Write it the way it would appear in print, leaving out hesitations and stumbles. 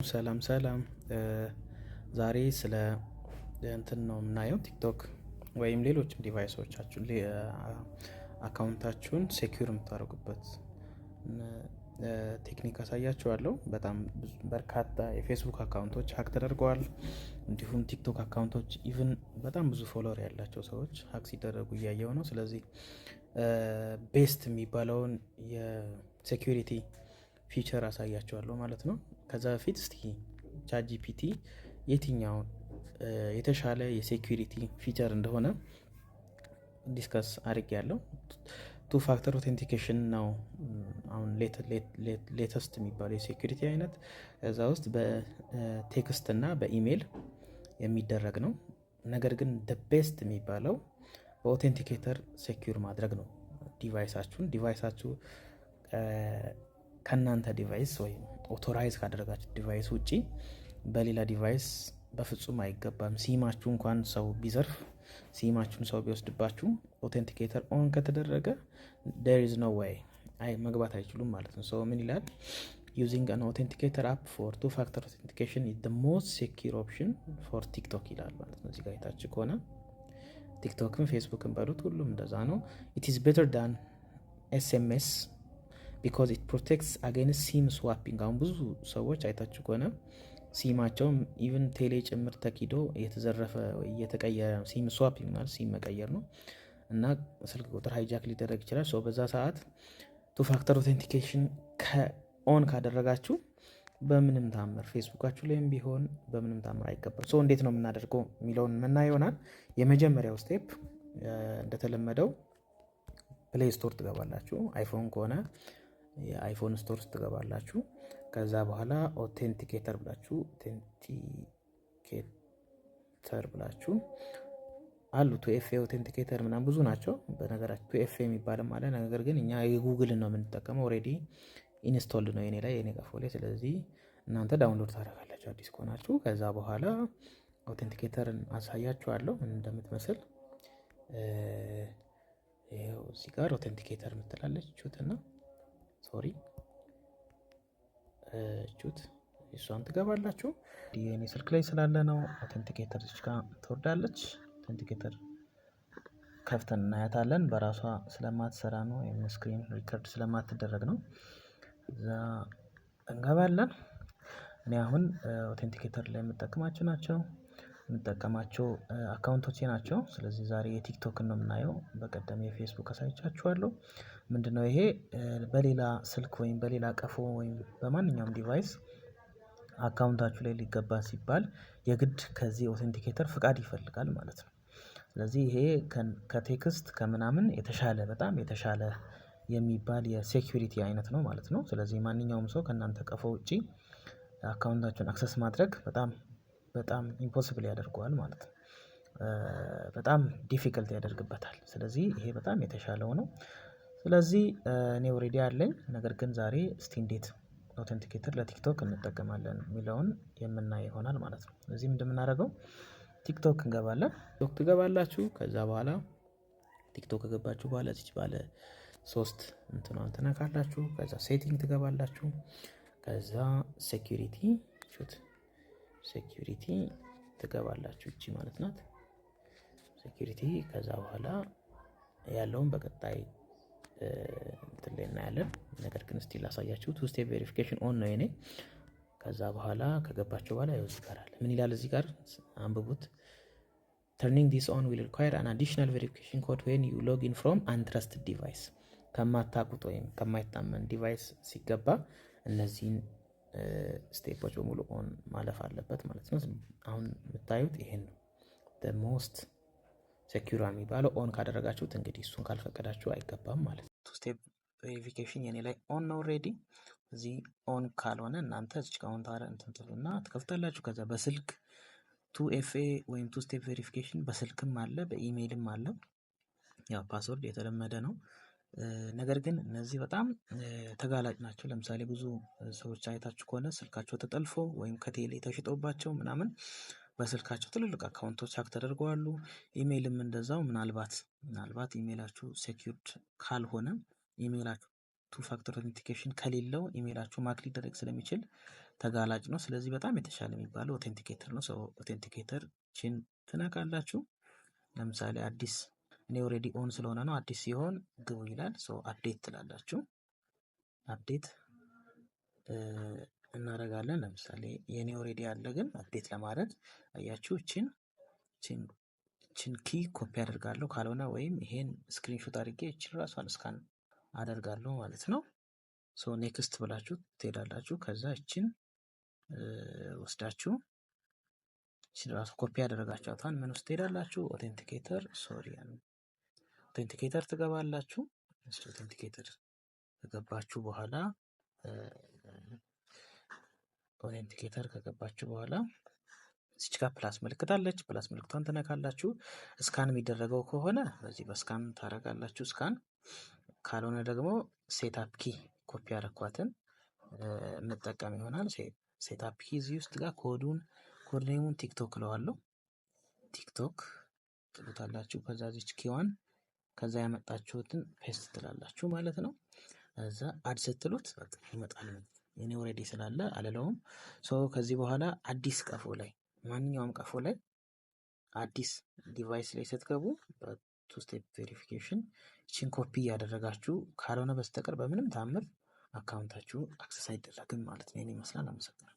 ሰላም ሰላም ዛሬ ስለ እንትን ነው የምናየው ቲክቶክ ወይም ሌሎችም ዲቫይሶቻችሁን አካውንታችሁን ሴኪዩር የምታደርጉበት ቴክኒክ አሳያችኋለሁ። በጣም በርካታ የፌስቡክ አካውንቶች ሀክ ተደርገዋል። እንዲሁም ቲክቶክ አካውንቶች ኢቭን በጣም ብዙ ፎሎወር ያላቸው ሰዎች ሀክ ሲደረጉ እያየው ነው። ስለዚህ ቤስት የሚባለውን የሴኪሪቲ ፊቸር አሳያችኋለሁ ማለት ነው። ከዛ በፊት እስቲ ቻት ጂፒቲ የትኛው የተሻለ የሴኪሪቲ ፊቸር እንደሆነ ዲስከስ አድርግ ያለው ቱ ፋክተር ኦቴንቲኬሽን ነው። አሁን ሌተስት የሚባለው የሴኪሪቲ አይነት እዛ ውስጥ በቴክስት እና በኢሜይል የሚደረግ ነው። ነገር ግን ቤስት የሚባለው በኦቴንቲኬተር ሴኪዩር ማድረግ ነው። ዲቫይሳችሁ ከእናንተ ዲቫይስ ወይም ኦቶራይዝ ካደረጋችሁ ዲቫይስ ውጪ በሌላ ዲቫይስ በፍጹም አይገባም። ሲማችሁ እንኳን ሰው ቢዘርፍ ሲማችሁን ሰው ቢወስድባችሁ ኦቴንቲኬተር ኦን ከተደረገ there is no way መግባት አይችሉም ማለት ነው። ሰው ምን ይላል? using an authenticator app for two factor authentication is the most secure option for TikTok ይላል ማለት ነው። እዚህ ጋር የታች ከሆነ ቲክቶክም ፌስቡክም በሉት ሁሉም እንደዛ ነው። it is better than SMS because it protects against sim swapping። አሁን ብዙ ሰዎች አይታችሁ ከሆነ ሲማቸውም ኢቭን ቴሌ ጭምር ተኪዶ እየተዘረፈ እየተቀየረ ነው። ሲም ስዋፒንግ ማለት ሲም መቀየር ነው እና ስልክ ቁጥር ሃይጃክ ሊደረግ ይችላል። ሶ በዛ ሰዓት ቱ ፋክተር ኦቴንቲኬሽን ኦን ካደረጋችሁ በምንም ታምር ፌስቡካችሁ ላይም ቢሆን በምንም ታምር አይገባም። ሶ እንዴት ነው የምናደርገው የሚለውን ምና ይሆናል። የመጀመሪያው ስቴፕ እንደተለመደው ፕሌይ ስቶር ትገባላችሁ። አይፎን ከሆነ የአይፎን ስቶር ውስጥ ትገባላችሁ። ከዛ በኋላ ኦቴንቲኬተር ብላችሁ አሉ ቱኤፍኤ ኦቴንቲኬተር ምናምን ብዙ ናቸው። በነገራችን ቱኤፍኤ የሚባልም አለ። ነገር ግን እኛ የጉግልን ነው የምንጠቀመው። ኦልሬዲ ኢንስቶልድ ነው የኔ ላይ የኔ ቀፎ ላይ። ስለዚህ እናንተ ዳውንሎድ ታደርጋላችሁ አዲስ ከሆናችሁ። ከዛ በኋላ ኦቴንቲኬተርን አሳያችኋለሁ ምን እንደምትመስል። ይኸው እዚህ ጋር ኦቴንቲኬተር የምትላለች ቹትና ሶሪ ቹት እሷን ትገባላችሁ። የኔ ስልክ ላይ ስላለ ነው። ኦቴንቲኬተር እዚህ ጋር ትወርዳለች። ኦቴንቲኬተር ከፍተን እናያታለን። በራሷ ስለማትሰራ ነው ወይም ስክሪን ሪከርድ ስለማትደረግ ነው። እዛ እንገባለን። እኔ አሁን ኦቴንቲኬተር ላይ የምጠቀማቸው አካውንቶቼ ናቸው። ስለዚህ ዛሬ የቲክቶክን ነው የምናየው። በቀደም የፌስቡክ አሳይቻችኋለሁ። ምንድነው ይሄ? በሌላ ስልክ ወይም በሌላ ቀፎ ወይም በማንኛውም ዲቫይስ አካውንታችሁ ላይ ሊገባ ሲባል የግድ ከዚህ ኦቴንቲኬተር ፍቃድ ይፈልጋል ማለት ነው። ስለዚህ ይሄ ከቴክስት ከምናምን የተሻለ በጣም የተሻለ የሚባል የሴኪሪቲ አይነት ነው ማለት ነው። ስለዚህ ማንኛውም ሰው ከእናንተ ቀፎ ውጪ አካውንታችሁን አክሰስ ማድረግ በጣም ኢምፖሲብል ያደርገዋል ማለት ነው። በጣም ዲፊከልት ያደርግበታል። ስለዚህ ይሄ በጣም የተሻለው ነው። ስለዚህ እኔ ኦሬዲ አለኝ። ነገር ግን ዛሬ እስቲ እንዴት ኦቴንቲኬተር ለቲክቶክ እንጠቀማለን የሚለውን የምናይ ይሆናል ማለት ነው። ስለዚህ እንደምናደርገው ቲክቶክ እንገባለን። ቲክቶክ ትገባላችሁ። ከዛ በኋላ ቲክቶክ ከገባችሁ በኋላ እዚች ባለ 3 እንትኗን ትነካላችሁ። ከዛ ሴቲንግ ትገባላችሁ። ከዛ ሴኩሪቲ ትገባላችሁ። እቺ ማለት ናት ሴኩሪቲ። ከዛ በኋላ ያለውን በቀጣይ እንትን ላይ እናያለን። ነገር ግን ስቲል ላሳያችሁ። ቱ ስቴፕ ቬሪፊኬሽን ኦን ነው የኔ። ከዛ በኋላ ከገባችሁ በኋላ ይኸው እዚህ ጋር አለ። ምን ይላል እዚህ ጋር አንብቡት። turning this on will require an additional verification code when you log in from untrusted device። ከማታውቁት ወይም ከማይታመን ዲቫይስ ሲገባ እነዚህን ስቴፖች በሙሉ ኦን ማለፍ አለበት ማለት ነው። አሁን የምታዩት ይሄን ነው the most ሴኪዩር የሚባለው። ኦን ካደረጋችሁት እንግዲህ እሱን ካልፈቀዳችሁ አይገባም ማለት ነው። ቱ ስቴፕ ቬሪፊኬሽን የኔ ላይ ኦን ነው ኦልሬዲ። እዚህ ኦን ካልሆነ እናንተ እዚህ ጋር እንትን ትሉና ትከፍታላችሁ። ከዛ በስልክ ቱ ኤፍኤ ወይም ቱ ስቴፕ ቬሪፊኬሽን በስልክም አለ በኢሜይልም አለ። ያው ፓስወርድ የተለመደ ነው። ነገር ግን እነዚህ በጣም ተጋላጭ ናቸው። ለምሳሌ ብዙ ሰዎች አይታችሁ ከሆነ ስልካቸው ተጠልፎ ወይም ከቴሌ ተሽጦባቸው ምናምን በስልካቸው ትልልቅ አካውንቶች ሀክ ተደርገዋሉ። ኢሜይልም እንደዛው። ምናልባት ኢሜይላችሁ ሴኪዩርድ ካልሆነ ኢሜይላችሁ ቱ ፋክተር ኦቴንቲኬሽን ከሌለው ኢሜይላችሁ ማክ ሊደረግ ስለሚችል ተጋላጭ ነው። ስለዚህ በጣም የተሻለ የሚባለው ኦቴንቲኬተር ነው። ሰው ኦቴንቲኬተር ችን ትነካላችሁ። ለምሳሌ አዲስ እኔ ኦልሬዲ ኦን ስለሆነ ነው። አዲስ ሲሆን ግቡ ይላል። ሶ አፕዴት ትላላችሁ። አፕዴት እናደርጋለን። ለምሳሌ የኔ ኦልሬዲ ያለ ግን አፕዴት ለማድረግ አያችሁ ችን ኪ ኮፒ አደርጋለሁ። ካልሆነ ወይም ይሄን ስክሪንሾት አድርጌ እችን ራሷን ስካን አደርጋለሁ ማለት ነው። ሶ ኔክስት ብላችሁ ትሄዳላችሁ። ከዛ እችን ወስዳችሁ እችን ራሱ ኮፒ ያደረጋችኋታን ምን ውስጥ ትሄዳላችሁ? ኦቴንቲኬተር ትገባላችሁ። ኦቴንቲኬተር ከገባችሁ በኋላ እዚች ጋር ፕላስ ምልክት አለች። ፕላስ ምልክቷን ትነካላችሁ። ስካን የሚደረገው ከሆነ በዚህ በስካን ታደርጋላችሁ። ስካን ካልሆነ ደግሞ ሴታፕ ኪ ኮፒ ያረኳትን እንጠቀም ይሆናል። ሴታፕ ኪ እዚህ ውስጥ ጋር ኮድ ኔሙን ቲክቶክ እለዋለሁ። ቲክቶክ ትሉታላችሁ። ከዛ ዚች ኪዋን ከዛ ያመጣችሁትን ፔስት ትላላችሁ ማለት ነው። እዛ አድ ስትሉት በቃ ይመጣል። የኔ ኦልሬዲ ስላለ አልለውም። ከዚህ በኋላ አዲስ ቀፎ ላይ ማንኛውም ቀፎ ላይ አዲስ ዲቫይስ ላይ ስትገቡ በቱ ስቴፕ ቬሪፊኬሽን እቺን ኮፒ እያደረጋችሁ ካልሆነ በስተቀር በምንም ታምር አካውንታችሁ አክሰስ አይደረግም ማለት ነው። ይመስላል። አመሰግናለሁ።